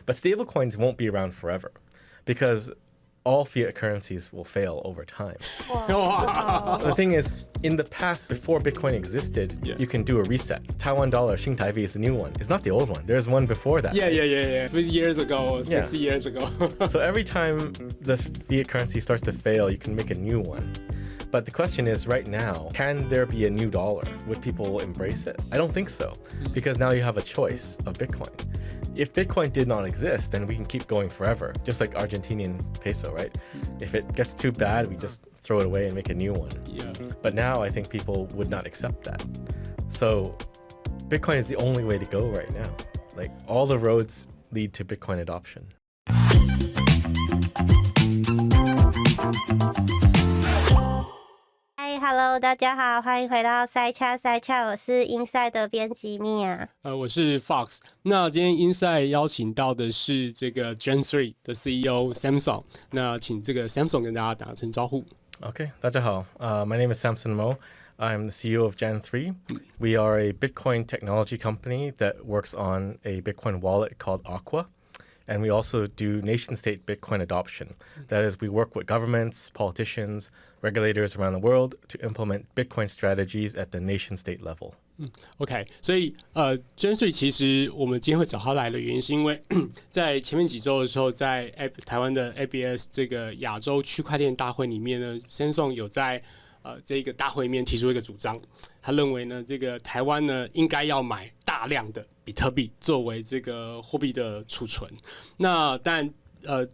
But stablecoins won't be around forever because all fiat currencies will fail over time. Wow. The thing is, in the past, before Bitcoin existed, you can do a reset. Taiwan dollar, Xing Tai is the new one. It's not the old one. There's one before that. Yeah. 50 years ago, 60 years ago. So every time the fiat currency starts to fail, you can make a new one. But the question is, right now, can there be a new dollar? Would people embrace it? I don't think so, because now you have a choice of Bitcoin. If Bitcoin did not exist, then we can keep going forever, just like Argentinian peso, right? If it gets too bad, we just throw it away and make a new one. Yeah. But now I think people would not accept that. So Bitcoin is the only way to go right now. Like, all the roads lead to Bitcoin adoption. Hello， 大家好，欢迎回到Side Chat，我是 Inside 的编辑 Mia。我是 Fox。那今天 Inside 邀请到的是这个 Gen3 的 CEO Samson。那请这个 Samson 跟大家打声招呼。Okay, 大家好。My name is Samson Mow. I'm the CEO of Gen3. We are a Bitcoin technology company that works on a Bitcoin wallet called Aqua. And we also do nation-state Bitcoin adoption. That is, we work with governments, politicians, regulators around the world to implement Bitcoin strategies at the nation-state level. OK， 所以Gen3其实我们今天会找他来的原因，是因为在前面几周的时候，在台湾的 ABS 这个亚洲区块链大会里面呢，Samson有在这个大会里面提出一个主张，他认为呢，这个台湾呢应该要买大量的比特币作为这个货币的储存。那但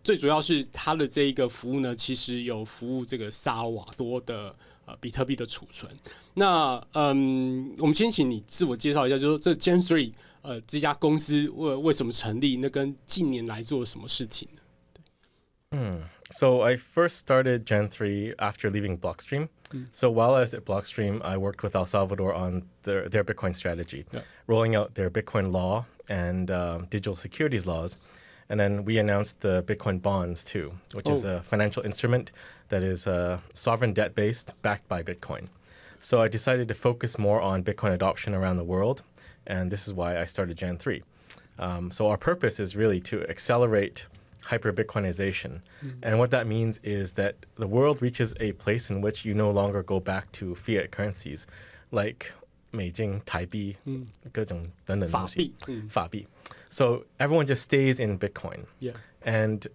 最主要是他的这一个服务呢，其实有服务这个萨尔瓦多的比特币的储存。那我们先请你自我介绍一下，就是说这 Gen3 这家公司为什么成立？那跟近年来做了什么事情呢？So I first started Gen3 after leaving Blockstream. So while I was at Blockstream, I worked with El Salvador on their Bitcoin strategy, rolling out their Bitcoin law and digital securities laws. And then we announced the Bitcoin bonds too, which is a financial instrument that is sovereign debt-based, backed by Bitcoin. So I decided to focus more on Bitcoin adoption around the world, and this is why I started Gen3. So our purpose is really to accelerate hyper-Bitcoinization. And what that means is that the world reaches a place in which you no longer go back to fiat currencies like 美金、台币、各种等等东西，法币。So everyone just stays in Bitcoin. Yeah. And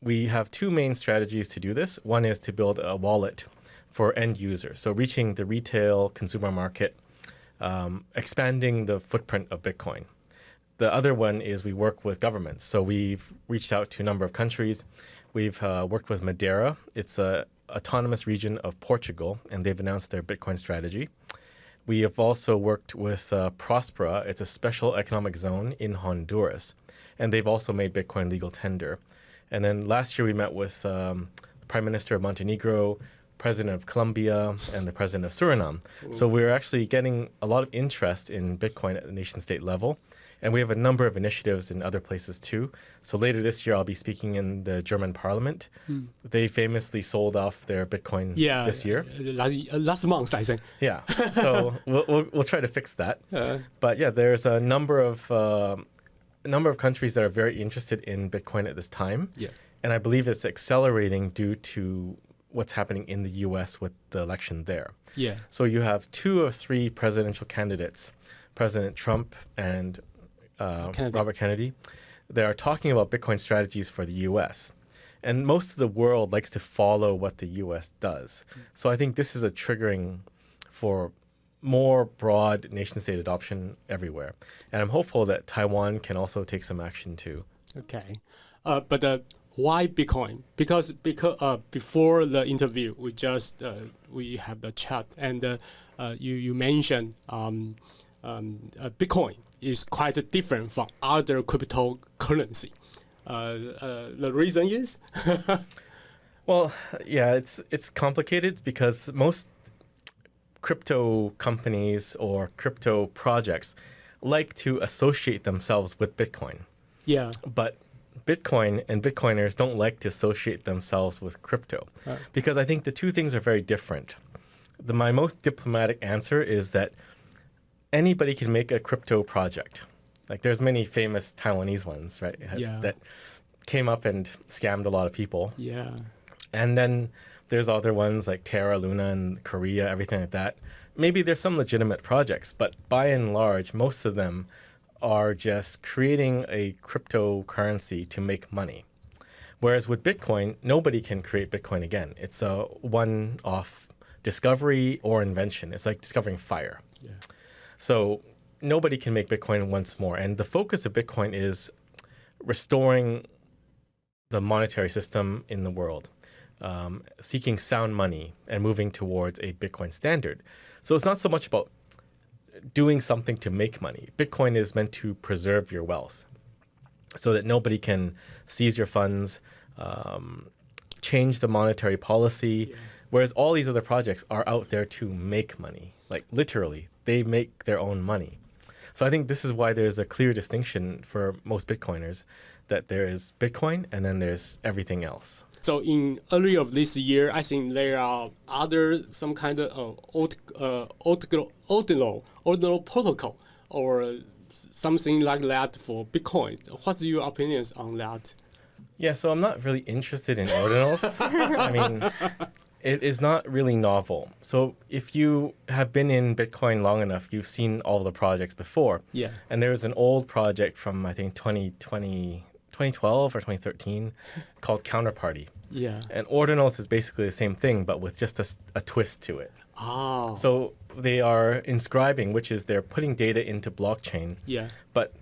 we have two main strategies to do this. One is to build a wallet for end users, so reaching the retail consumer market, expanding the footprint of Bitcoin. The other one is we work with governments. So we've reached out to a number of countries. We've worked with Madeira. It's an autonomous region of Portugal, and they've announced their Bitcoin strategy. We have also worked with Prospera. It's a special economic zone in Honduras, and they've also made Bitcoin legal tender. And then last year we met with Prime Minister of Montenegro, President of Colombia, and the President of Suriname. So we're actually getting a lot of interest in Bitcoin at the nation-state level. And we have a number of initiatives in other places too. So later this year, I'll be speaking in the German parliament. They famously sold off their Bitcoin this year. Last month, I think. Yeah, so we'll try to fix that. But yeah, there's a number of countries that are very interested in Bitcoin at this time. Yeah. And I believe it's accelerating due to what's happening in the US with the election there. Yeah. So you have 2 of 3 presidential candidates, President Trump and Robert Kennedy. They are talking about Bitcoin strategies for the US. And most of the world likes to follow what the US does. So I think this is a triggering for more broad nation-state adoption everywhere. And I'm hopeful that Taiwan can also take some action too. Okay. But why Bitcoin? Because before the interview, we have the chat, and you mentioned Bitcoin is quite different from other cryptocurrency. The reason is? Well, yeah, it's complicated because most crypto companies or crypto projects like to associate themselves with Bitcoin. Yeah. But Bitcoin and Bitcoiners don't like to associate themselves with crypto because I think the two things are very different. My most diplomatic answer is that anybody can make a crypto project. Like there's many famous Taiwanese ones, right? Yeah. That came up and scammed a lot of people. Yeah. And then there's other ones like Terra, Luna, and Korea, everything like that. Maybe there's some legitimate projects, but by and large, most of them are just creating a cryptocurrency to make money. Whereas with Bitcoin, nobody can create Bitcoin again. It's a one-off discovery or invention. It's like discovering fire. Yeah. So nobody can make Bitcoin once more. And the focus of Bitcoin is restoring the monetary system in the world, seeking sound money and moving towards a Bitcoin standard. So it's not so much about doing something to make money. Bitcoin is meant to preserve your wealth so that nobody can seize your funds, change the monetary policy, whereas all these other projects are out there to make money. Like literally, they make their own money. So I think this is why there's a clear distinction for most Bitcoiners, that there is Bitcoin and then there's everything else. So in early of this year, I think there are other some kind of ordinal protocol or something like that for Bitcoin. What's your opinions on that? Yeah, so I'm not really interested in ordinals. I mean, it is not really novel. So if you have been in Bitcoin long enough, you've seen all the projects before. Yeah. And there was an old project from, I think, 2012 or 2013 called Counterparty. Yeah. And ordinals is basically the same thing, but with just a twist to it. Oh. So they are inscribing, which is they're putting data into blockchain. Yeah. But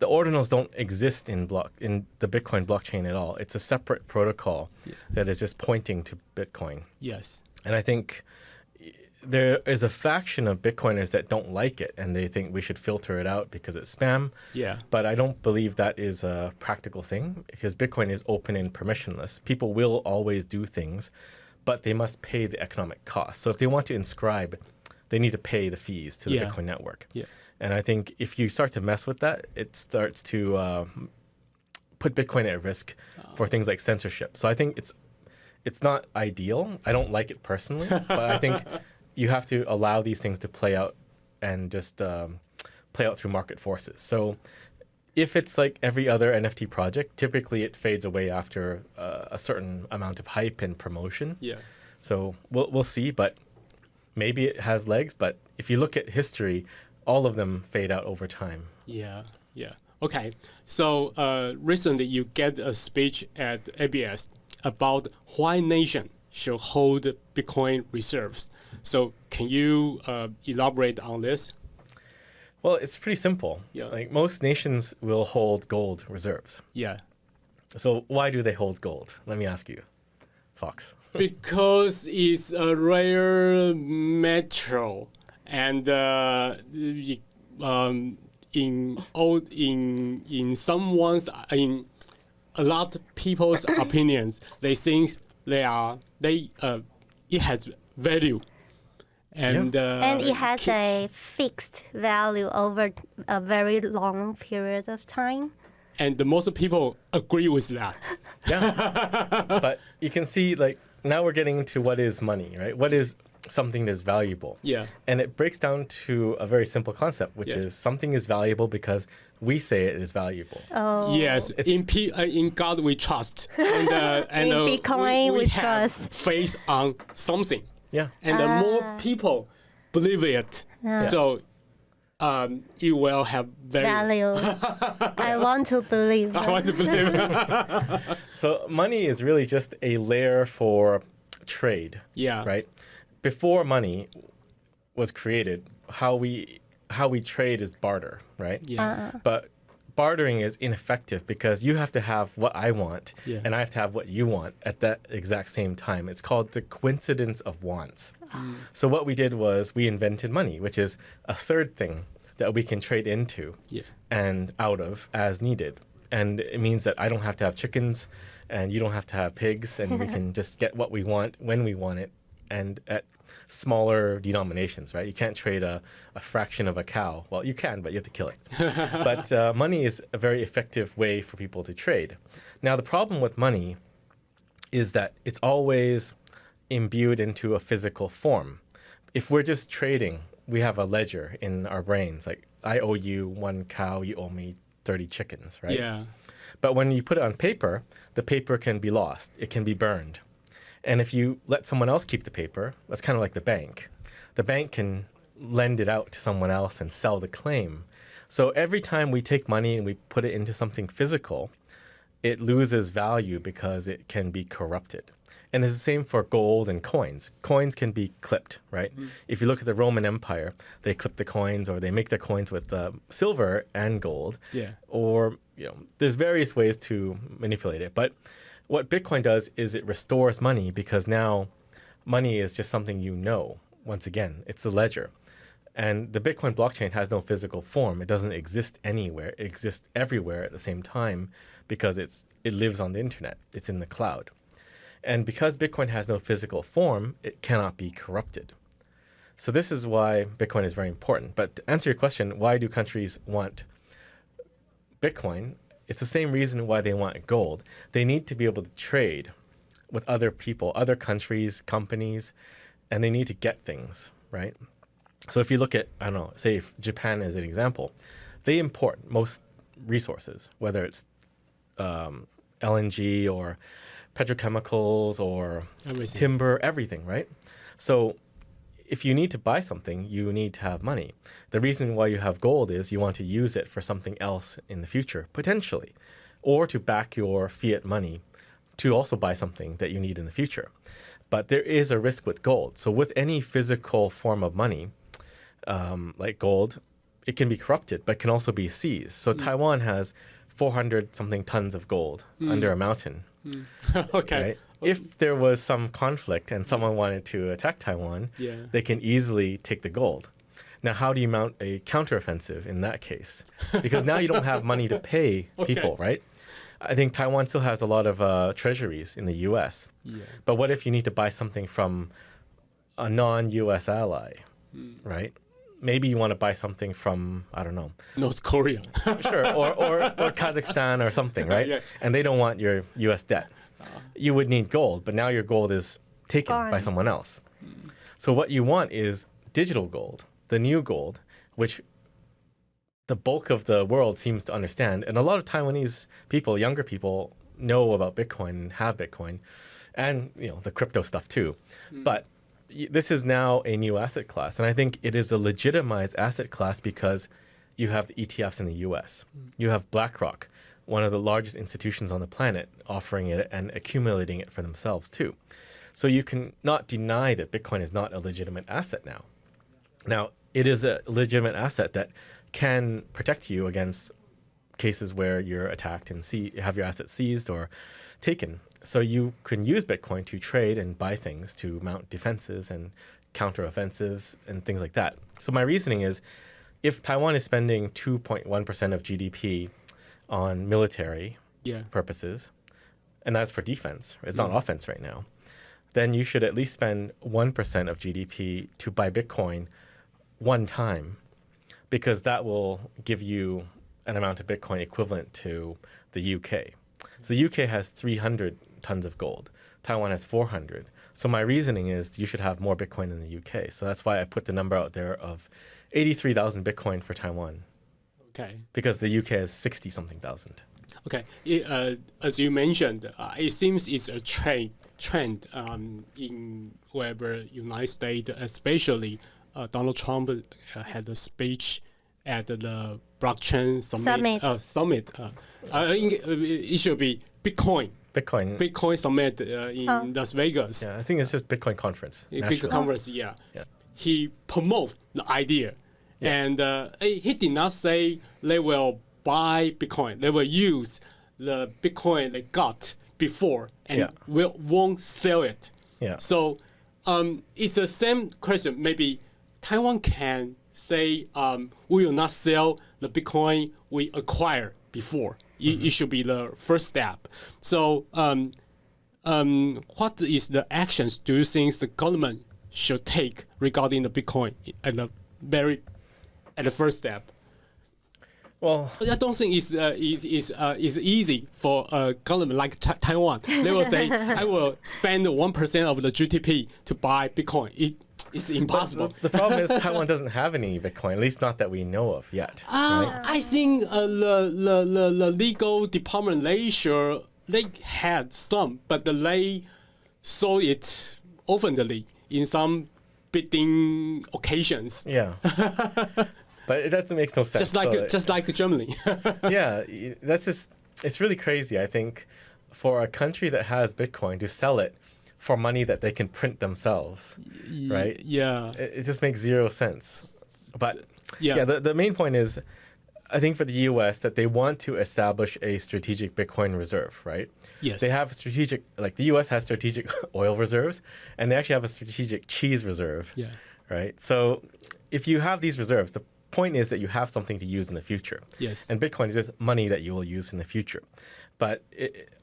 the ordinals don't exist in the Bitcoin blockchain at all. It's a separate protocol that is just pointing to Bitcoin. Yes. And I think there is a faction of Bitcoiners that don't like it, and they think we should filter it out because it's spam. Yeah. But I don't believe that is a practical thing, because Bitcoin is open and permissionless. People will always do things, but they must pay the economic cost. So if they want to inscribe, they need to pay the fees to the Bitcoin network. Yeah. And I think if you start to mess with that, it starts to put Bitcoin at risk for things like censorship. So I think it's not ideal. I don't like it personally, but I think you have to allow these things to play out and just play out through market forces. So if it's like every other NFT project, typically it fades away after a certain amount of hype and promotion. Yeah. So we'll see, but maybe it has legs. But if you look at history, all of them fade out over time. Yeah, yeah. Okay, so recently you get a speech at ABS about why nation should hold Bitcoin reserves. So can you elaborate on this? Well, it's pretty simple. Yeah. Like most nations will hold gold reserves. Yeah. So why do they hold gold? Let me ask you, Fox. Because it's a rare metal. And in a lot of people's opinions, they think it has value, and it has a fixed value over a very long period of time. And most people agree with that. Yeah, but you can see, like, now we're getting into what is money, right? What is something that's valuable? Yeah. And it breaks down to a very simple concept, which is something is valuable because we say it is valuable. Oh. Yes, in God we trust, and in Bitcoin we have trust. faith on something. Yeah. And the more people believe it, so it will have value. I want to believe. I want to believe it. So money is really just a layer for trade. Yeah. Right? Before money was created, how we trade is barter, right? Yeah. But bartering is ineffective because you have to have what I want and I have to have what you want at that exact same time. It's called the coincidence of wants. So what we did was we invented money, which is a third thing that we can trade into and out of as needed. And it means that I don't have to have chickens and you don't have to have pigs, and we can just get what we want when we want it, and at smaller denominations, right? You can't trade a fraction of a cow. Well, you can, but you have to kill it. But money is a very effective way for people to trade. Now, the problem with money is that it's always imbued into a physical form. If we're just trading, we have a ledger in our brains. Like I owe you 1 cow, you owe me 30 chickens, right? Yeah. But when you put it on paper, the paper can be lost. It can be burned. And if you let someone else keep the paper, that's kind of like the bank. The bank can lend it out to someone else and sell the claim. So every time we take money and we put it into something physical, it loses value because it can be corrupted. And it's the same for gold and coins. Coins can be clipped, right? If you look at the Roman Empire, they clip the coins, or they make their coins with silver and gold. Yeah. Or, there's various ways to manipulate it. But what Bitcoin does is it restores money, because now money is just something you know. Once again, it's the ledger. And the Bitcoin blockchain has no physical form. It doesn't exist anywhere. It exists everywhere at the same time because it lives on the internet. It's in the cloud. And because Bitcoin has no physical form, it cannot be corrupted. So this is why Bitcoin is very important. But to answer your question, why do countries want Bitcoin? It's the same reason why they want gold. They need to be able to trade with other people, other countries, companies, and they need to get things, right? So if you look at, I don't know, say if Japan is an example, they import most resources, whether it's LNG or petrochemicals or Everything. timber, everything, right? So if you need to buy something, you need to have money. The reason why you have gold is you want to use it for something else in the future, potentially, or to back your fiat money to also buy something that you need in the future. But there is a risk with gold. So with any physical form of money, like gold, it can be corrupted, but can also be seized. So Taiwan has 400 something tons of gold under a mountain. Okay. Right? If there was some conflict and someone wanted to attack Taiwan, they can easily take the gold. Now, how do you mount a counteroffensive in that case? Because now you don't have money to pay people, right? I think Taiwan still has a lot of treasuries in the U.S. But what if you need to buy something from a non-U.S. ally, right? Maybe you want to buy something from, I don't know. North Korea. Sure, or Kazakhstan or something, right? Yeah. And they don't want your U.S. debt. You would need gold, but now your gold is taken by someone else. So what you want is digital gold, the new gold, which the bulk of the world seems to understand. And a lot of Taiwanese people, younger people, know about Bitcoin and have Bitcoin and the crypto stuff too. But this is now a new asset class. And I think it is a legitimized asset class because you have the ETFs in the US. You have BlackRock, one of the largest institutions on the planet, offering it and accumulating it for themselves too. So you can not deny that Bitcoin is not a legitimate asset now. Now, it is a legitimate asset that can protect you against cases where you're attacked and have your assets seized or taken. So you can use Bitcoin to trade and buy things to mount defenses and counteroffensives and things like that. So my reasoning is, if Taiwan is spending 2.1% of GDP on military purposes, and that's for defense, it's not offense right now, then you should at least spend 1% of GDP to buy Bitcoin one time, because that will give you an amount of Bitcoin equivalent to the UK. So the UK has 300 tons of gold. Taiwan has 400. So my reasoning is you should have more Bitcoin in the UK. So that's why I put the number out there of 83,000 Bitcoin for Taiwan. Okay. Because the UK has 60-something thousand. Okay. As you mentioned, it seems it's a trend in wherever United States, especially Donald Trump had a speech at the blockchain summit. It should be Bitcoin summit in Las Vegas. Yeah, I think it's just Bitcoin conference. Big conference, yeah. He promoted the idea, and he did not say they will buy Bitcoin. They will use the Bitcoin they got before and won't sell it. Yeah. So it's the same question. Maybe Taiwan can say we will not sell the Bitcoin we acquired before. It should be the first step. So what is the actions do you think the government should take regarding the Bitcoin at the first step? Well, I don't think it's easy for a government like Taiwan. They will say, I will spend 1% of the GDP to buy Bitcoin. It's impossible. The problem is Taiwan doesn't have any Bitcoin, at least not that we know of yet. Right? I think the legal department they had some, but they saw it oftenly in some bidding occasions. Yeah. But that makes no sense. Just like Germany. Yeah, it's really crazy, I think, for a country that has Bitcoin to sell it for money that they can print themselves, right? Yeah. It just makes zero sense. But yeah, the main point is, I think for the U.S. that they want to establish a strategic Bitcoin reserve, right? Yes. They have the U.S. has strategic oil reserves, and they actually have a strategic cheese reserve, right? So if you have these reserves, the point is that you have something to use in the future. Yes. And Bitcoin is just money that you will use in the future. But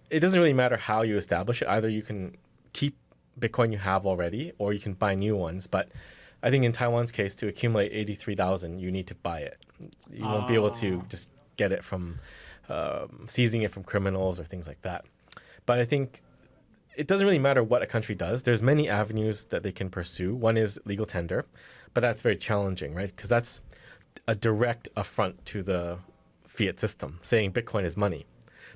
it doesn't really matter how you establish it. Either you can keep Bitcoin you have already, or you can buy new ones. But I think in Taiwan's case, to accumulate 83,000, you need to buy it. You won't be able to just get it from seizing it from criminals or things like that. But I think it doesn't really matter what a country does. There's many avenues that they can pursue. One is legal tender, but that's very challenging, right? Because that's a direct affront to the fiat system, saying Bitcoin is money.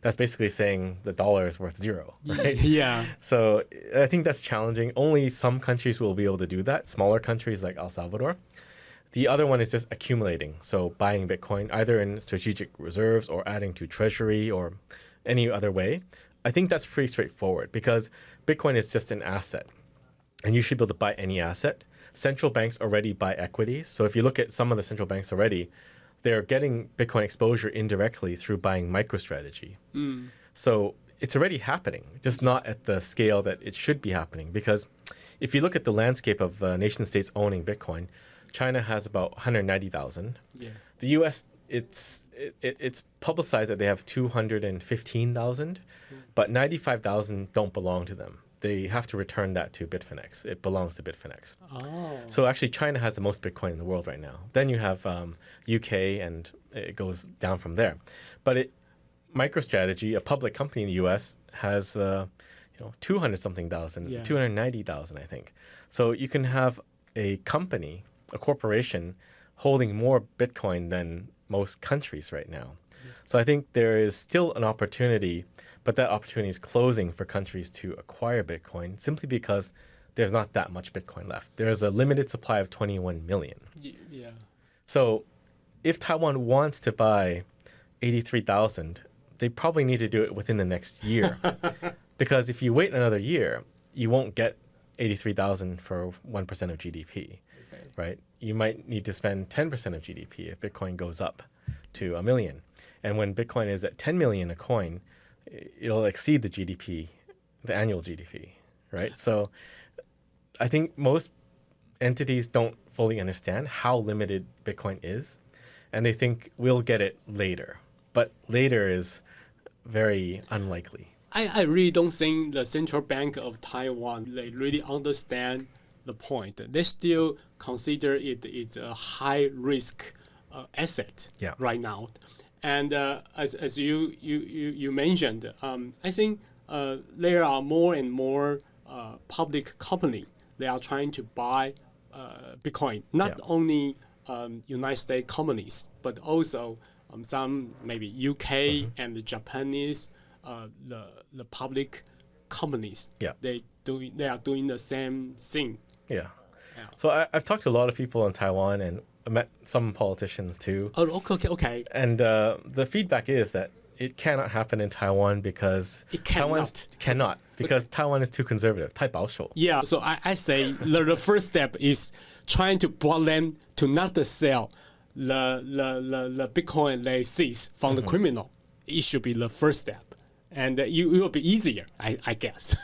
That's basically saying the dollar is worth zero, right? Yeah. So I think that's challenging. Only some countries will be able to do that, smaller countries like El Salvador. The other one is just accumulating, so buying Bitcoin either in strategic reserves or adding to treasury or any other way. I think that's pretty straightforward because Bitcoin is just an asset, and you should be able to buy any asset. Central banks already buy equities. So if you look at some of the central banks already, they're getting Bitcoin exposure indirectly through buying MicroStrategy. So it's already happening, just not at the scale that it should be happening. Because if you look at the landscape of nation states owning Bitcoin, China has about 190,000. Yeah. The U.S., it's publicized that they have 215,000, but 95,000 don't belong to them. They have to return that to Bitfinex. It belongs to Bitfinex. Oh. So actually, China has the most Bitcoin in the world right now. Then you have UK, and it goes down from there. But MicroStrategy, a public company in the US, has 200-something thousand, 290,000, I think. So you can have a company, a corporation, holding more Bitcoin than most countries right now. So I think there is still an opportunity, but that opportunity is closing for countries to acquire Bitcoin simply because there's not that much Bitcoin left. There's a limited supply of 21 million. Yeah. So if Taiwan wants to buy 83,000, they probably need to do it within the next year. Because if you wait another year, you won't get 83,000 for 1% of GDP, right? You might need to spend 10% of GDP if Bitcoin goes up to 1 million. And when Bitcoin is at 10 million a coin, it'll exceed the GDP, the annual GDP, right? So I think most entities don't fully understand how limited Bitcoin is, and they think we'll get it later. But later is very unlikely. I really don't think the Central Bank of Taiwan, they really understand the point. They still consider it is a high risk asset right now. And as you mentioned, I think there are more and more public companies. They are trying to buy Bitcoin, not only United States companies, but also some maybe UK and the Japanese the public companies. They are doing the same thing. Yeah. So I've talked to a lot of people in Taiwan and I met some politicians too. Oh, okay. And the feedback is that it cannot happen in Taiwan because Taiwan cannot because Taiwan is too conservative, 太保守. Yeah, so I say the first step is trying to block them to not sell the Bitcoin they seize from the criminal. It should be the first step. And it will be easier, I guess.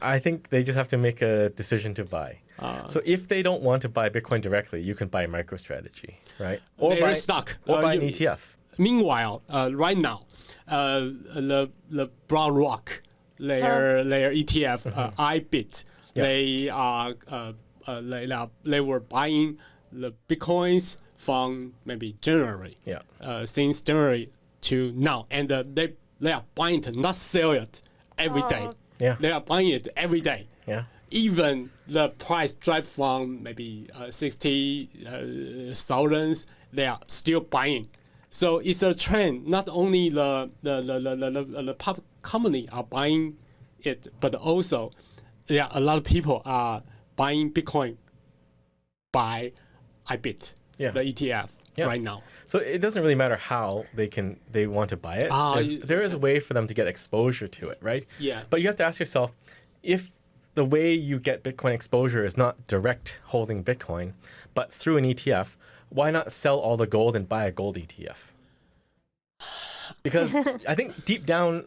I think they just have to make a decision to buy. So if they don't want to buy Bitcoin directly, you can buy MicroStrategy, right? Or buy stock. Or buy an ETF. Meanwhile, right now, the BlackRock, their ETF, iBit, they were buying the Bitcoins from maybe January. Since January to now, and they are buying it, not sell it every day. They are buying it every day. even the price drop from maybe 60,000, they are still buying. So it's a trend. Not only the public company are buying it, but also there are a lot of people are buying Bitcoin by IBIT, the ETF right now. So it doesn't really matter how they want to buy it. There is a way for them to get exposure to it, right? Yeah. But you have to ask yourself, if the way you get Bitcoin exposure is not direct holding Bitcoin, but through an ETF, why not sell all the gold and buy a gold ETF? Because I think deep down,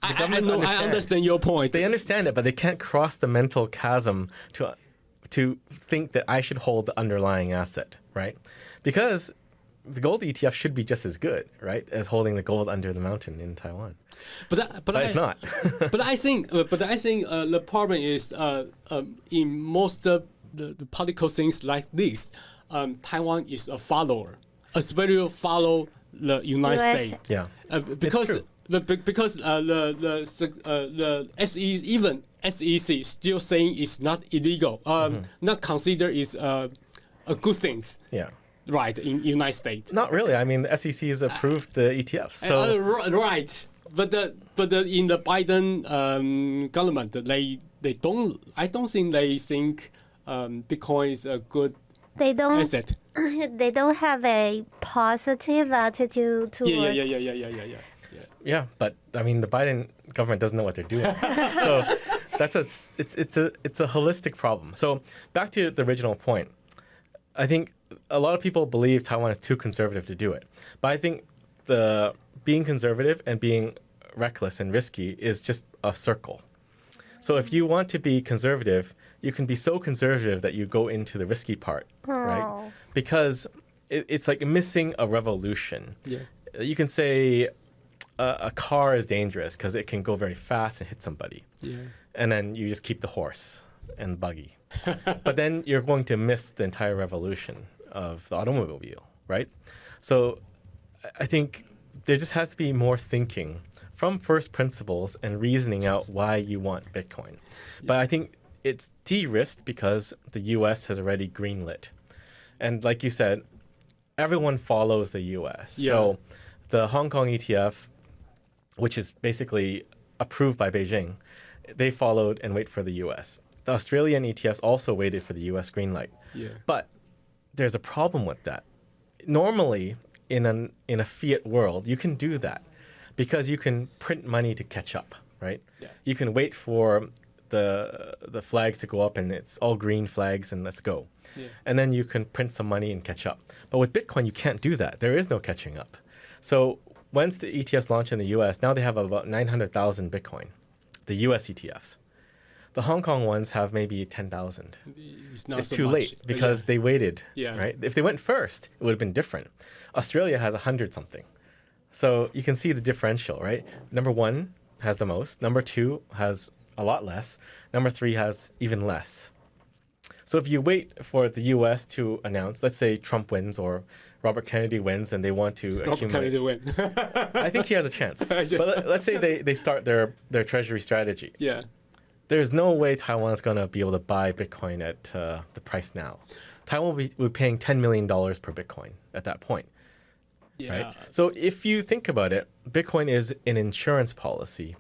the governments I understand your point. They understand it, but they can't cross the mental chasm to think that I should hold the underlying asset, right? Because the gold ETF should be just as good, right, as holding the gold under the mountain in Taiwan. But it's not. but I think the problem is in most of the political things like this, Taiwan is a follower, especially follow the United States. Yeah, because the SEC still saying it's not illegal, not considered is a good thing. Yeah. Right, in United States. Not really. I mean, the SEC has approved the ETFs. So right, but in the Biden government, they don't. I don't think they think Bitcoin is a good asset. They don't have a positive attitude towards. Yeah, but I mean, the Biden government doesn't know what they're doing. So it's a holistic problem. So back to the original point, I think a lot of people believe Taiwan is too conservative to do it. But I think being conservative and being reckless and risky is just a circle. So if you want to be conservative, you can be so conservative that you go into the risky part, right? Because it's like missing a revolution. Yeah. You can say a car is dangerous because it can go very fast and hit somebody. Yeah. And then you just keep the horse and buggy. But then you're going to miss the entire revolution of the automobile, right? So I think there just has to be more thinking from first principles and reasoning out why you want Bitcoin. But I think it's de-risked because the US has already greenlit. And like you said, everyone follows the US. Yeah. So the Hong Kong ETF, which is basically approved by Beijing, they followed and wait for the US. The Australian ETFs also waited for the US green light. Yeah. But there's a problem with that. Normally, in a fiat world, you can do that because you can print money to catch up, right? Yeah. You can wait for the flags to go up and it's all green flags and let's go. Yeah. And then you can print some money and catch up. But with Bitcoin, you can't do that. There is no catching up. So once the ETFs launch in the US, now they have about 900,000 Bitcoin, the US ETFs. The Hong Kong ones have maybe 10,000. It's too late because they waited, right? If they went first, it would have been different. Australia has 100 something. So you can see the differential, right? Number one has the most. Number two has a lot less. Number three has even less. So if you wait for the US to announce, let's say Trump wins or Robert Kennedy wins and they want to accumulate. Kennedy win. I think he has a chance. But let's say they start their treasury strategy. Yeah. There's no way Taiwan's going to be able to buy Bitcoin at the price now. Taiwan will be paying $10 million per Bitcoin at that point. Yeah. Right? So if you think about it, Bitcoin is an insurance policy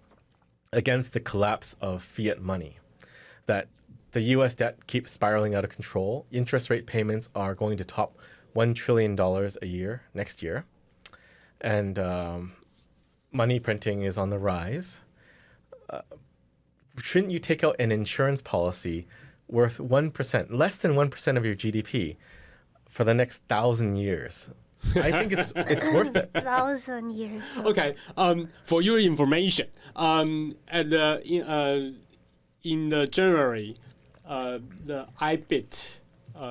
against the collapse of fiat money. That the US debt keeps spiraling out of control. Interest rate payments are going to top $1 trillion a year next year. And money printing is on the rise. Shouldn't you take out an insurance policy worth 1%, less than 1% of your GDP for the next 1,000 years? I think it's worth it. 1,000 years. Okay. For your information, in the January, the IBIT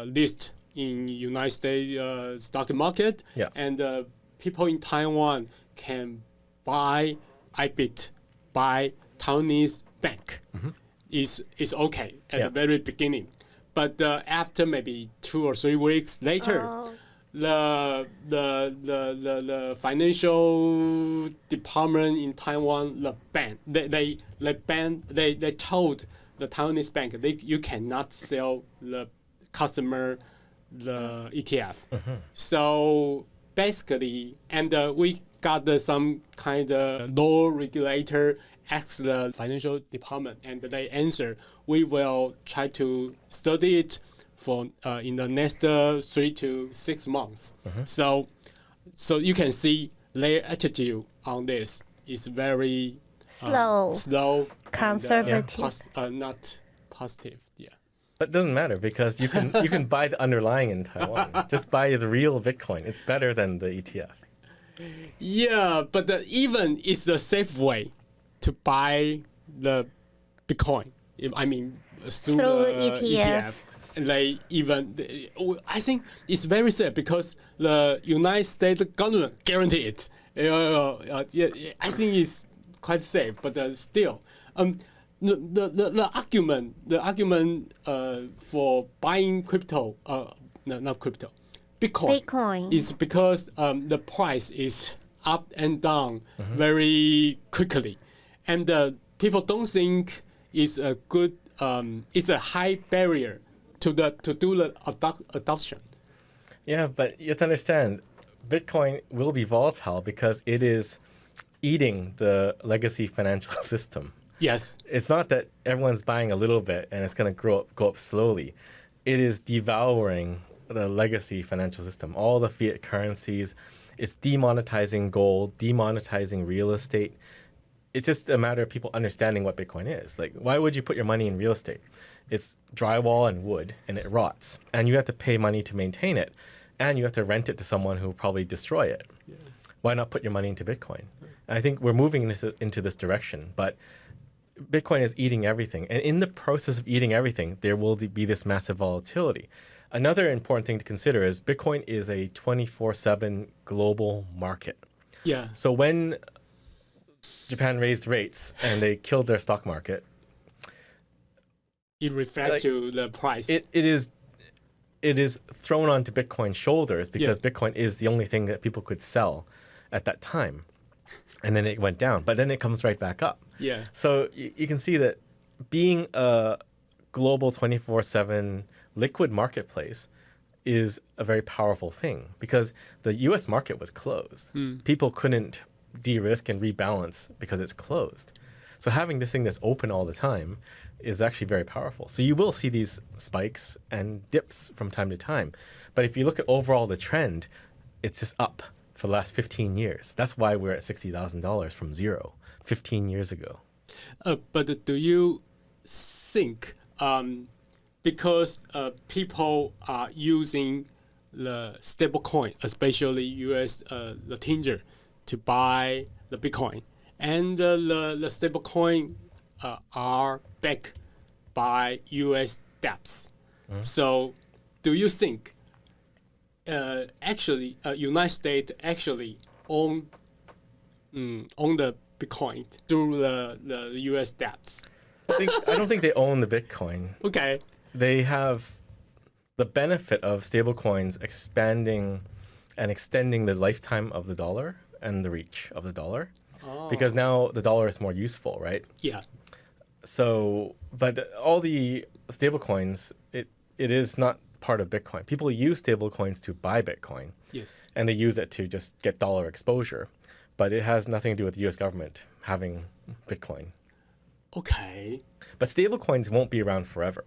list in United States stock market, and people in Taiwan can buy IBIT by Taiwanese bank. Is okay at the very beginning, but after maybe 2 or 3 weeks later, the financial department in Taiwan they told the Taiwanese bank, you cannot sell the customer the ETF. So basically, and we got some kind of law regulator ask the financial department, and they answer, we will try to study it for in the next 3 to 6 months. So you can see their attitude on this is very slow, conservative, and, not positive. Yeah. But it doesn't matter because you can buy the underlying in Taiwan. Just buy the real Bitcoin. It's better than the ETF. Yeah, but even it's the safe way to buy the Bitcoin. I mean, through the ETF. They even, I think it's very safe because the United States government guarantee it. Yeah, I think it's quite safe, but still, the argument for buying crypto, no, not crypto, Bitcoin is because the price is up and down very quickly, and people don't think it's a good, it's a high barrier to do the adoption. Yeah, but you have to understand, Bitcoin will be volatile because it is eating the legacy financial system. Yes. It's not that everyone's buying a little bit and it's going to go up slowly. It is devouring the legacy financial system, all the fiat currencies. It's demonetizing gold, demonetizing real estate. It's just a matter of people understanding what Bitcoin is. Like, why would you put your money in real estate? It's drywall and wood, and it rots. And you have to pay money to maintain it. And you have to rent it to someone who will probably destroy it. Yeah. Why not put your money into Bitcoin? And I think we're moving into this direction. But Bitcoin is eating everything. And in the process of eating everything, there will be this massive volatility. Another important thing to consider is Bitcoin is a 24/7 global market. Yeah. So when Japan raised rates and they killed their stock market, it reflects to the price. It is thrown onto Bitcoin's shoulders because Bitcoin is the only thing that people could sell at that time. And then it went down, but then it comes right back up. Yeah. So you can see that being a global 24/7 liquid marketplace is a very powerful thing because the US market was closed. People couldn't de-risk and rebalance because it's closed. So having this thing that's open all the time is actually very powerful. So you will see these spikes and dips from time to time. But if you look at overall the trend, it's just up for the last 15 years. That's why we're at $60,000 from zero 15 years ago. But do you think because people are using the stablecoin, especially US the Tinger, to buy the Bitcoin, and the stablecoin are backed by US debts. So do you think actually United States actually own the Bitcoin through the US debts? I don't think they own the Bitcoin. Okay. They have the benefit of stablecoins expanding and extending the lifetime of the dollar and the reach of the dollar. Because now the dollar is more useful, right? Yeah. So, but all the stablecoins, it is not part of Bitcoin. People use stablecoins to buy Bitcoin. Yes. And they use it to just get dollar exposure. But it has nothing to do with the US government having Bitcoin. Okay. But stablecoins won't be around forever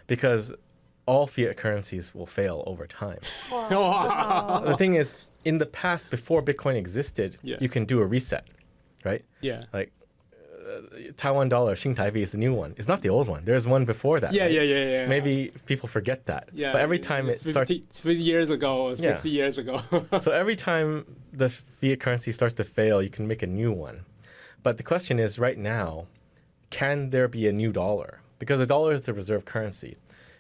because all fiat currencies will fail over time. The thing is, in the past, before Bitcoin existed, you can do a reset, right? Yeah. Like Taiwan dollar, Xing Taibi is the new one. It's not the old one. There's one before that. Yeah, right? yeah. Maybe people forget that. Yeah. But every time it starts... 50 years ago, 60 years ago. So every time the fiat currency starts to fail, you can make a new one. But the question is, right now, can there be a new dollar? Because the dollar is the reserve currency,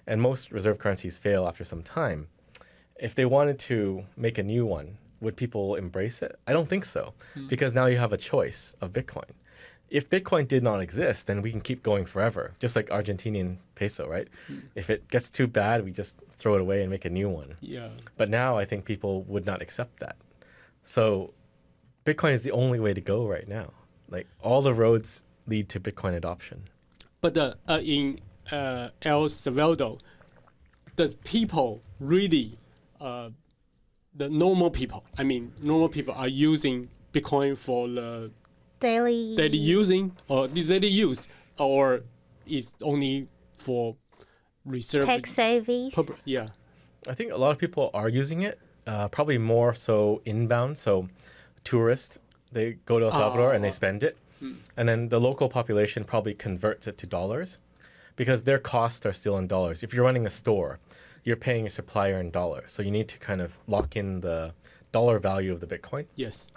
and most reserve currencies fail after some time. If they wanted to make a new one, would people embrace it? I don't think so, because now you have a choice of Bitcoin. If Bitcoin did not exist, then we can keep going forever, just like Argentinian peso, right? If it gets too bad, we just throw it away and make a new one. Yeah. But now I think people would not accept that. So Bitcoin is the only way to go right now. Like all the roads lead to Bitcoin adoption. But in El Salvador, does people really, the normal people, normal people are using Bitcoin for the daily using or daily use, or is only for reserve tech savings? Yeah. I think a lot of people are using it, probably more so inbound. So tourists, they go to El Salvador and they spend it. And then the local population probably converts it to dollars because their costs are still in dollars. If you're running a store, you're paying a supplier in dollars. So you need to kind of lock in the dollar value of the Bitcoin. Yes.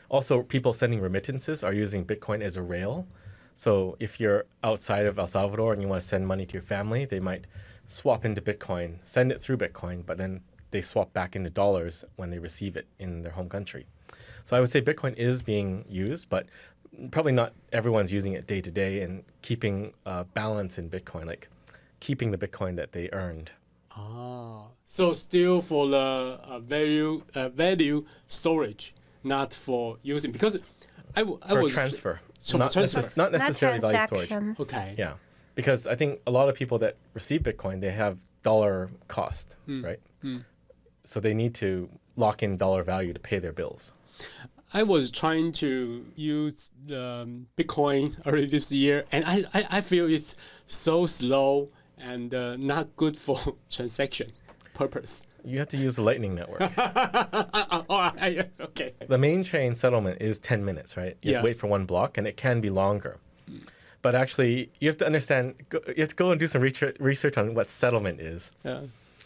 Also, people sending remittances are using Bitcoin as a rail. So if you're outside of El Salvador and you want to send money to your family, they might swap into Bitcoin, send it through Bitcoin, but then they swap back into dollars when they receive it in their home country. So I would say Bitcoin is being used, but probably not everyone's using it day to day and keeping balance in Bitcoin, like keeping the Bitcoin that they earned. So still for the value storage, not for using, because I was transfer. Not transfer. Not necessarily value storage. Okay. Yeah, because I think a lot of people that receive Bitcoin, they have dollar cost, right? So they need to lock in dollar value to pay their bills. I was trying to use Bitcoin early this year, and I feel it's so slow and not good for transaction purpose. You have to use the Lightning Network. Okay. The main chain settlement is 10 minutes, right? You have to wait for one block, and it can be longer. But actually, you have to understand, you have to go and do some research on what settlement is.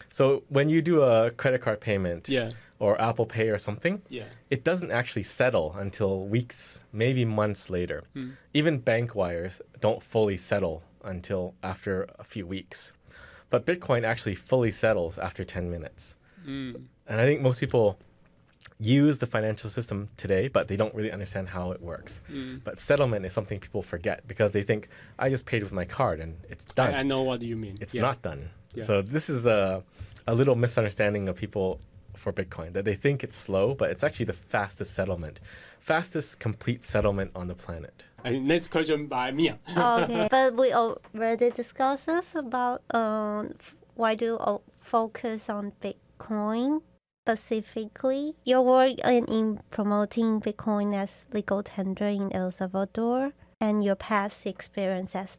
So when you do a credit card payment or Apple Pay or something, it doesn't actually settle until weeks, maybe months later. Even bank wires don't fully settle until after a few weeks. But Bitcoin actually fully settles after 10 minutes. And I think most people use the financial system today, but they don't really understand how it works. But settlement is something people forget because they think, I just paid with my card and it's done. I know what you mean. It's not done. So this is a little misunderstanding of people for Bitcoin, that they think it's slow, but it's actually the fastest complete settlement on the planet. Next question by Mia. Okay, but we already discussed this about why do you focus on Bitcoin specifically. Your work in promoting Bitcoin as legal tender in El Salvador and your past experience as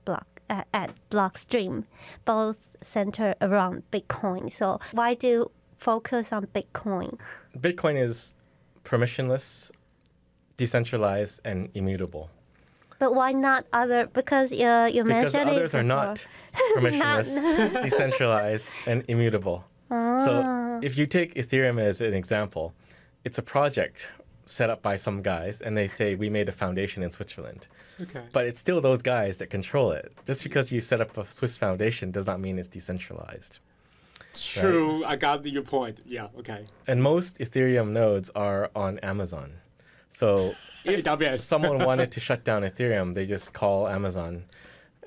at Blockstream, both center around Bitcoin. So why do you focus on Bitcoin? Bitcoin is permissionless, decentralized, and immutable. But why not other? Because you mentioned it others are not permissionless, decentralized, and immutable. So if you take Ethereum as an example, it's a project set up by some guys, and they say, we made a foundation in Switzerland. Okay. But it's still those guys that control it. Just because you set up a Swiss foundation does not mean it's decentralized. True, right? I got your point. Yeah, okay. And most Ethereum nodes are on Amazon. So if someone wanted to shut down Ethereum, they just call Amazon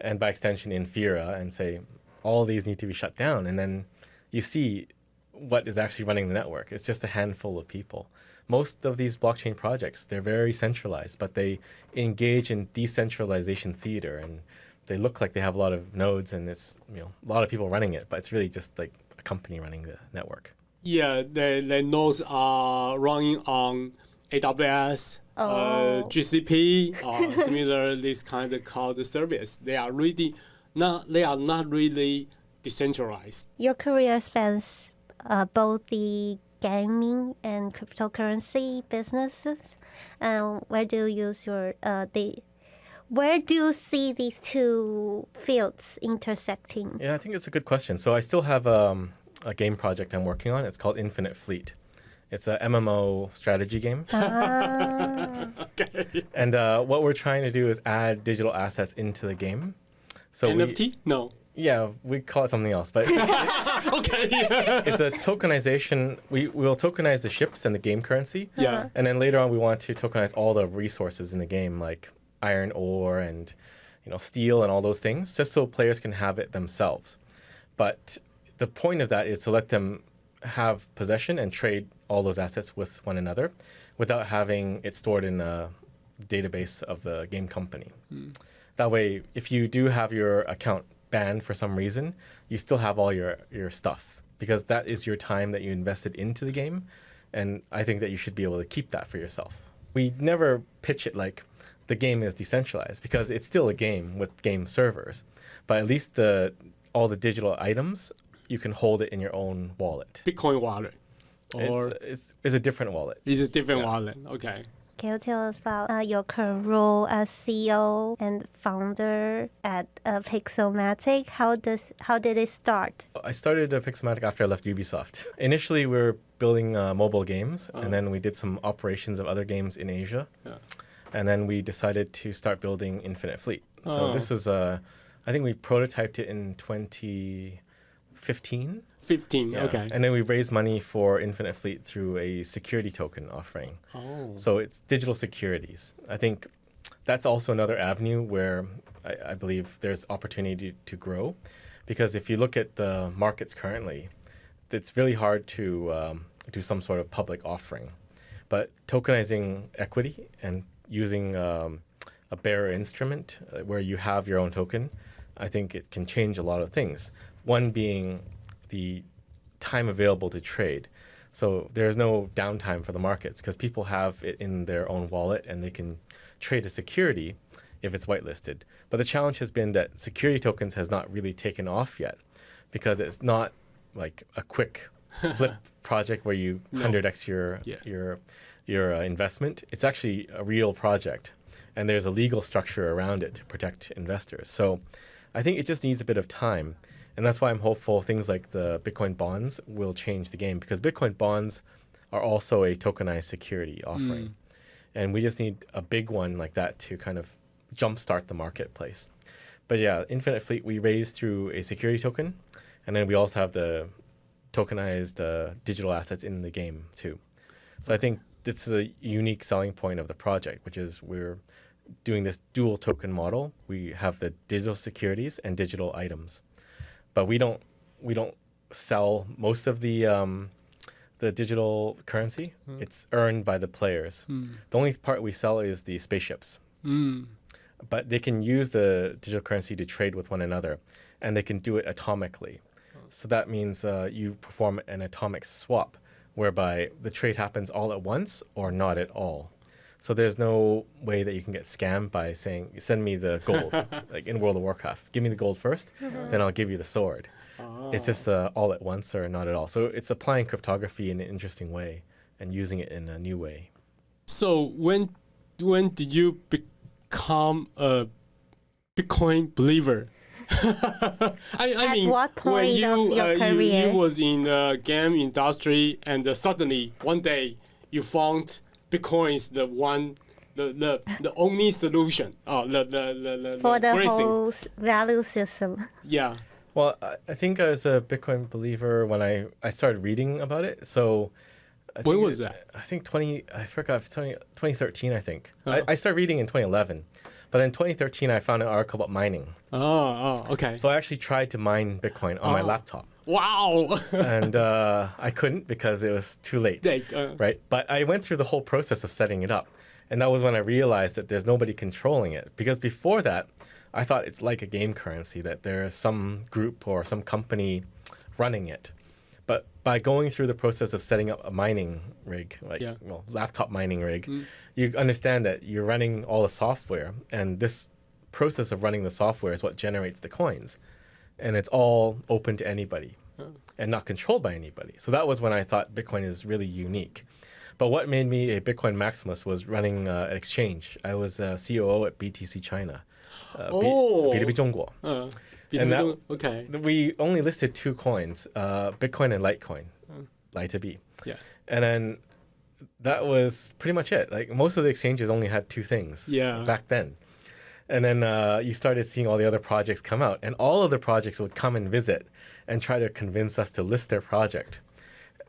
and by extension Infura and say, all these need to be shut down. And then you see what is actually running the network. It's just a handful of people. Most of these blockchain projects, they're very centralized, but they engage in decentralization theater, and they look like they have a lot of nodes and it's a lot of people running it, but it's really just like a company running the network. Yeah, the nodes are running on AWS, GCP, similar this kind of cloud service. They are not really decentralized. Your career spans both the gaming and cryptocurrency businesses. Where do you use where do you see these two fields intersecting? Yeah, I think it's a good question. So I still have a game project I'm working on. It's called Infinite Fleet. It's a MMO strategy game. Okay. And what we're trying to do is add digital assets into the game. So NFT? No. Yeah, we call it something else, but okay. It's a tokenization. We will tokenize the ships and the game currency. Yeah. And then later on, we want to tokenize all the resources in the game, like iron ore and steel and all those things, just so players can have it themselves. But the point of that is to let them have possession and trade all those assets with one another without having it stored in a database of the game company. That way, if you do have your account banned for some reason, you still have all your stuff, because that is your time that you invested into the game. And I think that you should be able to keep that for yourself. We never pitch it like the game is decentralized, because it's still a game with game servers. But at least all the digital items, you can hold it in your own wallet. Bitcoin wallet. Or it's a different wallet. It's a different wallet. Okay. Can you tell us about your current role as CEO and founder at Pixelmatic? How did it start? I started Pixelmatic after I left Ubisoft. Initially, we were building mobile games, and then we did some operations of other games in Asia. Yeah. And then we decided to start building Infinite Fleet. So this is, I think we prototyped it in 2015. 15, yeah. Okay. And then we raised money for Infinite Fleet through a security token offering. So it's digital securities. I think that's also another avenue where I believe there's opportunity to grow, because if you look at the markets currently, it's really hard to do some sort of public offering. But tokenizing equity and using a bearer instrument where you have your own token, I think it can change a lot of things. One being the time available to trade. So there's no downtime for the markets, because people have it in their own wallet and they can trade a security if it's whitelisted. But the challenge has been that security tokens has not really taken off yet, because it's not like a quick flip project where you 100x your investment. It's actually a real project, and there's a legal structure around it to protect investors. So I think it just needs a bit of time. And that's why I'm hopeful things like the Bitcoin bonds will change the game, because Bitcoin bonds are also a tokenized security offering. And we just need a big one like that to kind of jumpstart the marketplace. But yeah, Infinite Fleet, we raised through a security token. And then we also have the tokenized digital assets in the game too. So I think this is a unique selling point of the project, which is we're doing this dual token model. We have the digital securities and digital items. But we don't sell most of the digital currency. It's earned by the players. The only part we sell is the spaceships. But they can use the digital currency to trade with one another, and they can do it atomically. So that means you perform an atomic swap, whereby the trade happens all at once or not at all. So there's no way that you can get scammed by saying, send me the gold, like in World of Warcraft. Give me the gold first, then I'll give you the sword. It's just all at once or not at all. So it's applying cryptography in an interesting way and using it in a new way. So when did you become a Bitcoin believer? I mean, what point when you, of your career? you was in the game industry, and suddenly one day you found Bitcoin is the only solution. For the whole value system. Yeah. Well, I think I was a Bitcoin believer when I started reading about it. So when was that? I think 2013, I think. I started reading in 2011. But in 2013, I found an article about mining. Okay. So I actually tried to mine Bitcoin on my laptop. Wow. And I couldn't because it was too late. Right? But I went through the whole process of setting it up. And that was when I realized that there's nobody controlling it. Because before that, I thought it's like a game currency, that there's some group or some company running it. But by going through the process of setting up a mining rig, laptop mining rig, you understand that you're running all the software, and this process of running the software is what generates the coins. And it's all open to anybody and not controlled by anybody. So that was when I thought Bitcoin is really unique. But what made me a Bitcoin maximalist was running an exchange. I was a COO at BTC China, 比特币中国. And that, we only listed two coins, Bitcoin and Litecoin, Lite Yeah. And then that was pretty much it. Like most of the exchanges only had two things back then. And then you started seeing all the other projects come out, and all of the projects would come and visit and try to convince us to list their project,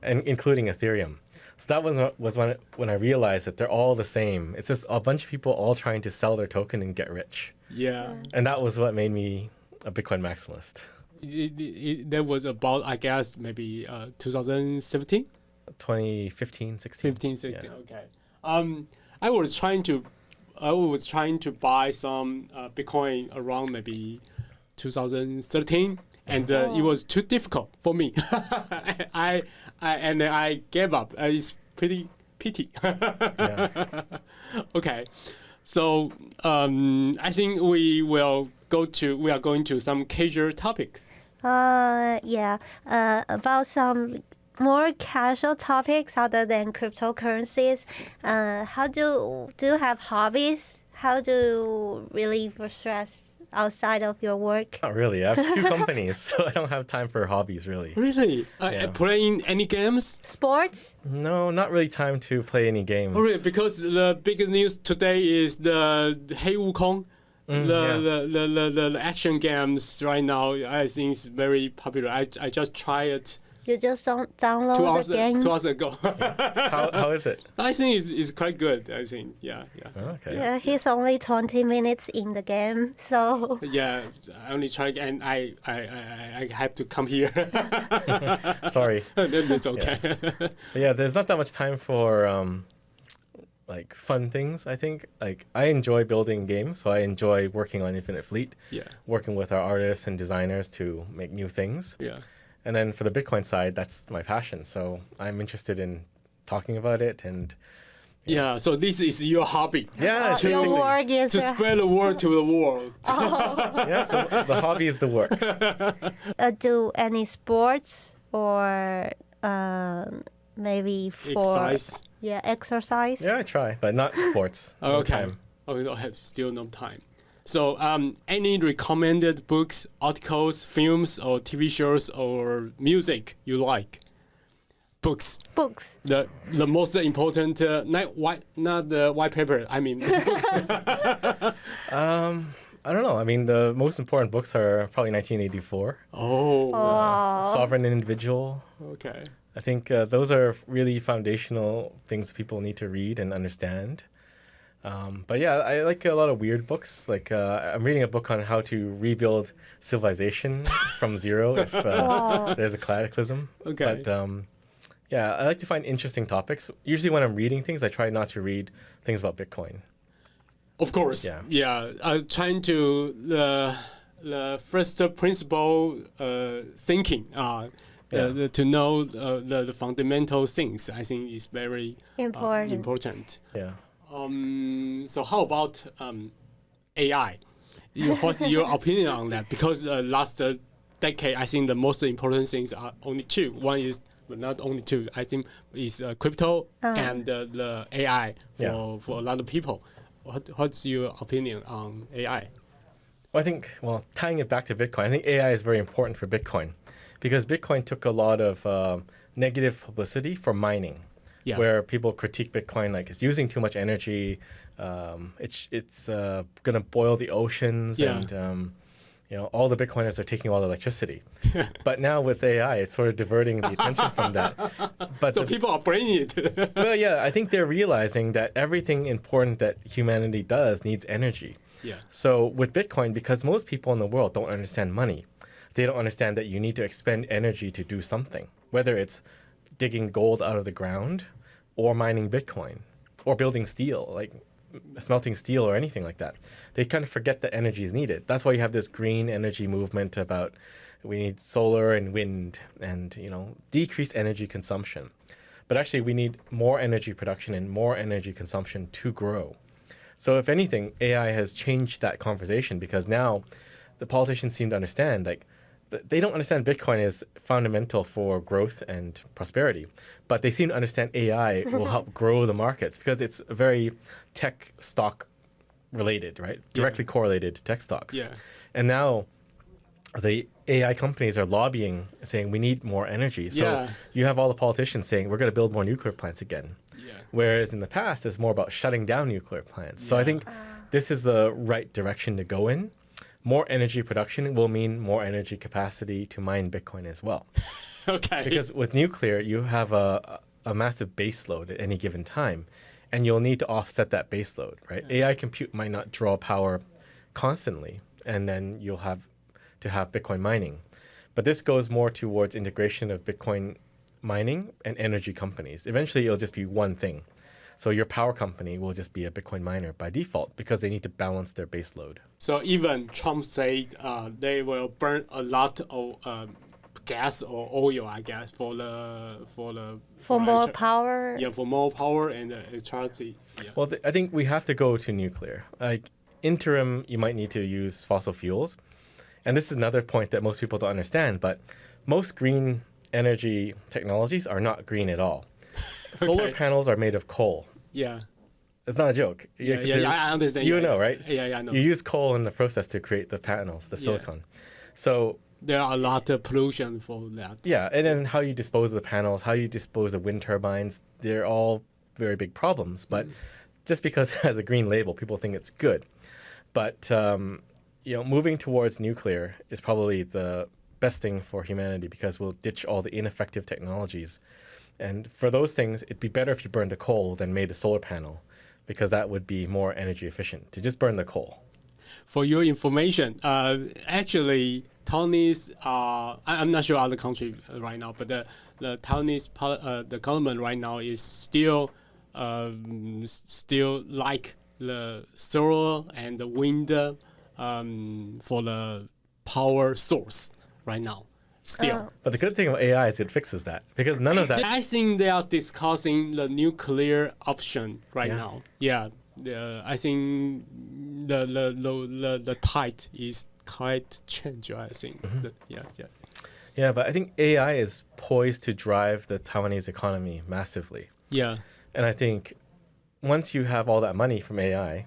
and including Ethereum. So that was when I realized that they're all the same. It's just a bunch of people all trying to sell their token and get rich. Yeah. And that was what made me a Bitcoin maximalist. That was about, I guess, maybe 2017? 2015, 16. 15, 16, okay. I was trying to I was trying to buy some Bitcoin around maybe 2013, and it was too difficult for me. I gave up. It's pretty pity. Okay, so I think we are going to some casual topics. About some more casual topics other than cryptocurrencies. Do you have hobbies? How do you relieve your stress outside of your work? Not really. I have 2 companies, so I don't have time for hobbies, really. Really? Yeah. Playing any games? Sports? No, not really time to play any games. Oh, really? Because the biggest news today is the Hei Wukong. The action games right now, I think is very popular. I just tried it. You just don't download the game? 2 hours ago. How is it? I think it's quite good. I think, yeah. Oh, okay. Yeah, he's only 20 minutes in the game, so... Yeah, I only tried and I have to come here. Sorry. It's okay. Yeah, there's not that much time for like fun things, I think. Like, I enjoy building games, so I enjoy working on Infinite Fleet. Yeah. Working with our artists and designers to make new things. Yeah. And then for the Bitcoin side, that's my passion. So I'm interested in talking about it and... Yeah, so this is your hobby. Yeah, your work is... To spread the word to the world. Yeah, so the hobby is the work. Do any sports or maybe for... Exercise. Yeah, exercise. Yeah, I try, but not sports. No Okay. time. Oh, we don't have still no time. So, any recommended books, articles, films, or TV shows, or music you like? Books. The most important, not the white paper. I mean, books. I don't know. I mean, the most important books are probably 1984. Oh. Sovereign Individual. Okay. I think those are really foundational things people need to read and understand. But yeah, I like a lot of weird books. Like I'm reading a book on how to rebuild civilization from zero if there's a cataclysm. Okay. But yeah, I like to find interesting topics. Usually when I'm reading things, I try not to read things about Bitcoin. Of course. Yeah. Trying to the first principle thinking. To know the fundamental things, I think is very important. Yeah. So how about AI? What's your opinion on that? Because last decade, I think the most important things are only 2. One is, but not only 2. I think is crypto and the AI for a lot of people. What's your opinion on AI? Well, I think, tying it back to Bitcoin, I think AI is very important for Bitcoin because Bitcoin took a lot of negative publicity for mining. Yeah. Where people critique Bitcoin like it's using too much energy, it's going to boil the oceans, and all the Bitcoiners are taking all the electricity. But now with AI, it's sort of diverting the attention from that. But so people are bringing it. Well, yeah, I think they're realizing that everything important that humanity does needs energy. Yeah. So with Bitcoin, because most people in the world don't understand money, they don't understand that you need to expend energy to do something, whether it's digging gold out of the ground or mining Bitcoin or building steel, like smelting steel or anything like that. They kind of forget that energy is needed. That's why you have this green energy movement about we need solar and wind and, decreased energy consumption. But actually we need more energy production and more energy consumption to grow. So if anything, AI has changed that conversation because now the politicians seem to understand, like, they don't understand Bitcoin is fundamental for growth and prosperity, but they seem to understand AI will help grow the markets because it's very tech stock related, right? Directly correlated to tech stocks. Yeah. And now the AI companies are lobbying, saying we need more energy. So you have all the politicians saying we're going to build more nuclear plants again. Yeah. Whereas in the past, it's more about shutting down nuclear plants. So I think this is the right direction to go in. More energy production will mean more energy capacity to mine Bitcoin as well. Okay. Because with nuclear, you have a massive base load at any given time, and you'll need to offset that base load, right? AI compute might not draw power constantly, and then you'll have to have Bitcoin mining. But this goes more towards integration of Bitcoin mining and energy companies. Eventually, it'll just be one thing. So your power company will just be a Bitcoin miner by default because they need to balance their base load. So even Trump said they will burn a lot of gas or oil, I guess, for more power. Yeah, for more power and electricity. Yeah. Well, I think we have to go to nuclear. Like interim, you might need to use fossil fuels. And this is another point that most people don't understand, but most green energy technologies are not green at all. Solar panels are made of coal. Yeah. It's not a joke. Yeah, I understand. You know, right? Yeah, I know. You use coal in the process to create the panels, the silicon. So there are a lot of pollution for that. Yeah, and then how you dispose of the panels, how you dispose of wind turbines, they're all very big problems. But just because it has a green label, people think it's good. But moving towards nuclear is probably the best thing for humanity because we'll ditch all the ineffective technologies. And for those things, it'd be better if you burned the coal than made the solar panel because that would be more energy efficient, to just burn the coal. For your information, actually, Taiwanese, I'm not sure other country right now, but the Taiwanese, the government right now is still like the solar and the wind for the power source right now. Still. But the good thing about AI is it fixes that because none of that. I think they are discussing the nuclear option right now. Yeah, I think the tide is quite change. I think. Yeah, but I think AI is poised to drive the Taiwanese economy massively. Yeah, and I think once you have all that money from AI,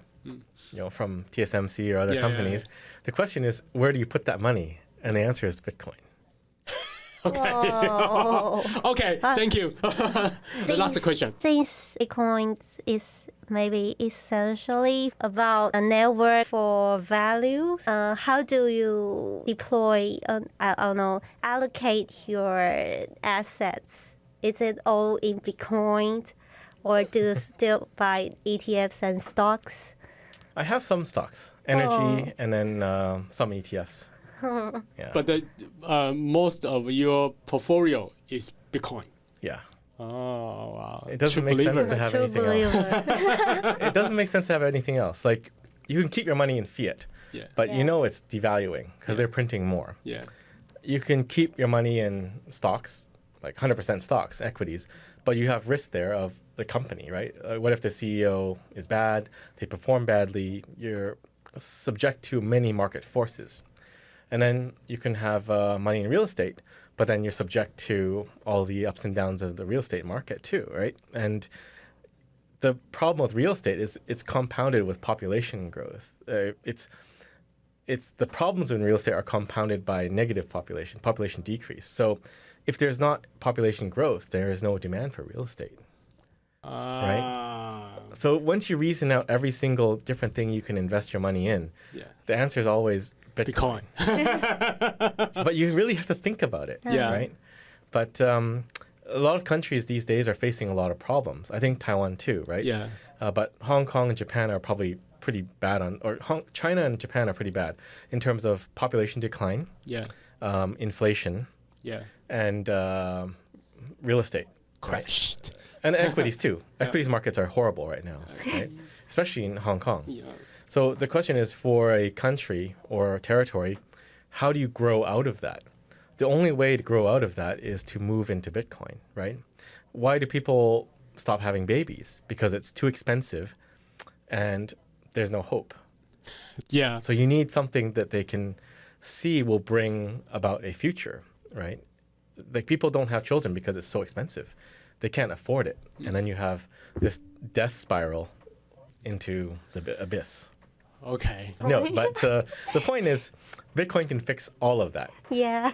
from TSMC or other companies, the question is where do you put that money? And the answer is Bitcoin. Okay. Okay. Thank you. The last question. Since Bitcoin is maybe essentially about a network for values, how do you deploy? Allocate your assets? Is it all in Bitcoin, or do you still buy ETFs and stocks? I have some stocks, energy, and then some ETFs. Yeah. But most of your portfolio is Bitcoin. Yeah. Oh, wow. It doesn't make sense to have anything else. It doesn't make sense to have anything else. Like, you can keep your money in fiat, but it's devaluing because they're printing more. Yeah. You can keep your money in stocks, like 100% stocks, equities, but you have risk there of the company, right? What if the CEO is bad, they perform badly, you're subject to many market forces. And then you can have money in real estate, but then you're subject to all the ups and downs of the real estate market too, right? And the problem with real estate is it's compounded with population growth. It's the problems in real estate are compounded by negative population decrease. So if there's not population growth, there is no demand for real estate, right? So once you reason out every single different thing you can invest your money in, the answer is always Bitcoin. But you really have to think about it, right? But a lot of countries these days are facing a lot of problems. I think Taiwan too, right? Yeah. But Hong Kong and Japan are probably pretty bad China and Japan are pretty bad in terms of population decline, inflation, and real estate crashed, and equities too. Equities markets are horrible right now, right? Especially in Hong Kong. So the question is, for a country or a territory, how do you grow out of that? The only way to grow out of that is to move into Bitcoin, right? Why do people stop having babies? Because it's too expensive and there's no hope. Yeah. So you need something that they can see will bring about a future, right? Like, people don't have children because it's so expensive. They can't afford it. And then you have this death spiral into the abyss. Okay. No, but the point is, Bitcoin can fix all of that. Yeah.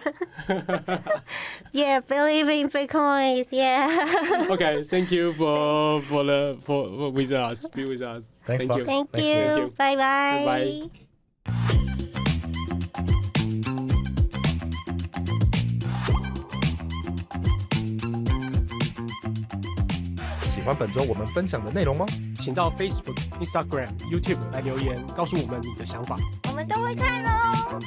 Yeah, believe in Bitcoin. Yeah. Okay, thank you for with us. Be with us. Thanks, Fox. Thank Nice to meet you. Bye bye. Bye. 喜欢本周我们分享的内容吗？请到 Facebook、Instagram、YouTube 来留言，告诉我们你的想法。我们都会看哦。